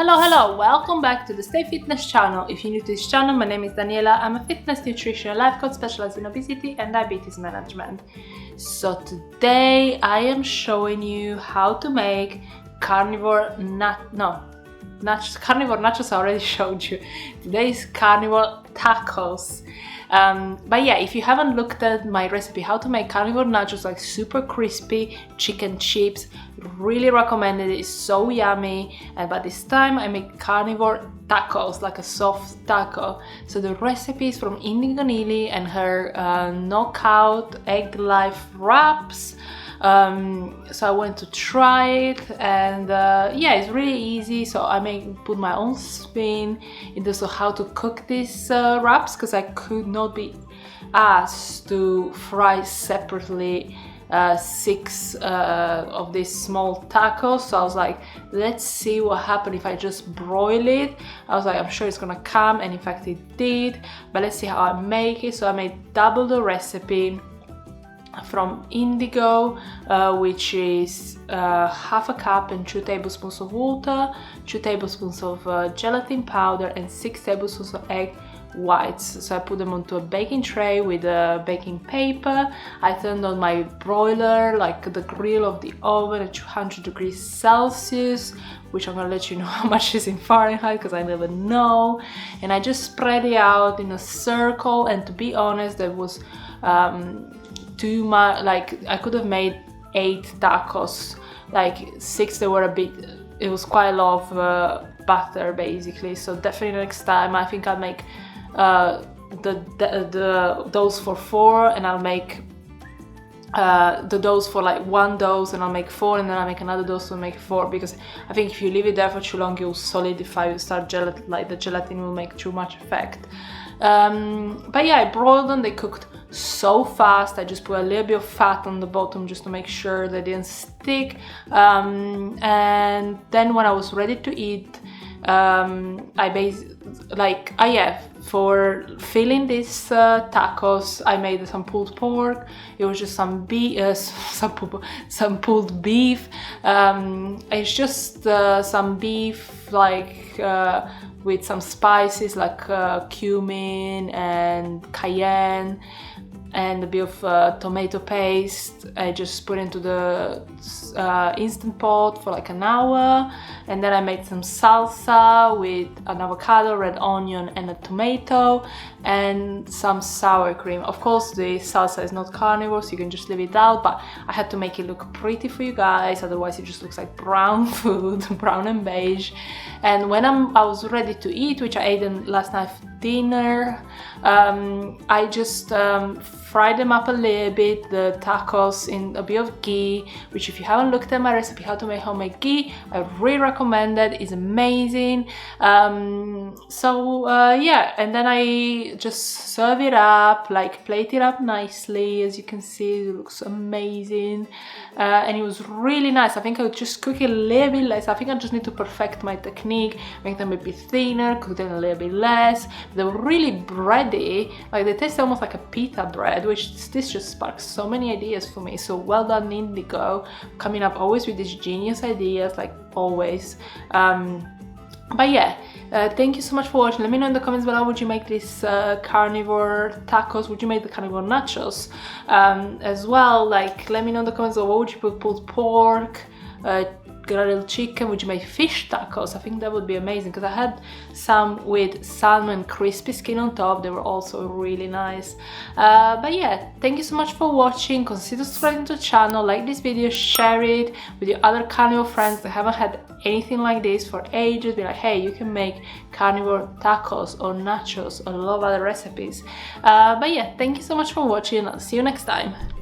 Hello, welcome back to the Stay Fitness channel. If you're new to this channel, my name is Daniela. I'm a fitness, nutrition, life coach specialized in obesity and diabetes management. So today I am showing you how to make carnivore nachos. I already showed you. Today is carnivore tacos. But yeah, if you haven't looked at my recipe how to make carnivore nachos, like super crispy chicken chips, really recommend it. It's so yummy. And by this time I make carnivore tacos, like a soft taco. So the recipe is from Nili and her knockout egg life wraps. So I went to try it, and yeah, it's really easy. So I may put my own spin into how to cook these wraps, because I could not be asked to fry separately 6 of these small tacos. So I was like, let's see what happens if I just broil it. I was like, I'm sure it's gonna come, and in fact it did, but let's see how I make it. So I made double the recipe from indigo, which is half a cup and 2 tablespoons of water, 2 tablespoons of gelatin powder, and 6 tablespoons of egg whites. So I put them onto a baking tray with a baking paper. I turned on my broiler, like the grill of the oven, at 200 degrees Celsius, which I'm gonna let you know how much is in Fahrenheit because I never know. And I just spread it out in a circle, and to be honest, there was too much. Like, I could have made 8 tacos, like 6 they were a bit, it was quite a lot of butter basically. So definitely next time I think I'll make the dose for 4, and I'll make the dose for like 1 dose, and I'll make 4, and then I'll make another dose to make 4, because I think if you leave it there for too long it will solidify, you start gelatin, like the gelatin will make too much effect. But yeah, I broiled them, they cooked so fast. I just put a little bit of fat on the bottom just to make sure they didn't stick, and then when I was ready to eat, for filling these tacos, I made some pulled pork. It was just some pulled beef. It's just some beef, like with some spices like cumin and cayenne, and a bit of tomato paste. I just put into the Instant Pot for like an hour, and then I made some salsa with an avocado, red onion, and a tomato, and some sour cream. Of course, the salsa is not carnivore, so you can just leave it out, but I had to make it look pretty for you guys, otherwise it just looks like brown food, brown and beige. And when I was ready to eat, which I ate last night for dinner, I just fried them up a little bit, the tacos, in a bit of ghee, which if you haven't looked at my recipe how to make homemade ghee, I really recommend it. It's amazing. Yeah, and then I just serve it up, like plate it up nicely. As you can see, it looks amazing, and it was really nice. I think I would just cook it a little bit less. I think I just need to perfect my technique, make them a bit thinner, cook them a little bit less. They were really bready, like they taste almost like a pita bread, which this just sparks so many ideas for me. So well done, Indigo, coming up always with these genius ideas, like always. But yeah, thank you so much for watching. Let me know in the comments below, would you make this carnivore tacos? Would you make the carnivore nachos as well? Like, let me know in the comments below, what would you put? Pulled pork, grilled chicken? Would you make fish tacos? I think that would be amazing, because I had some with salmon crispy skin on top. They were also really nice. But yeah, thank you so much for watching. Consider subscribing to the channel, like this video, share it with your other carnivore friends that haven't had anything like this for ages. Be like, hey, you can make carnivore tacos or nachos or a lot of other recipes. But yeah, thank you so much for watching. I'll see you next time.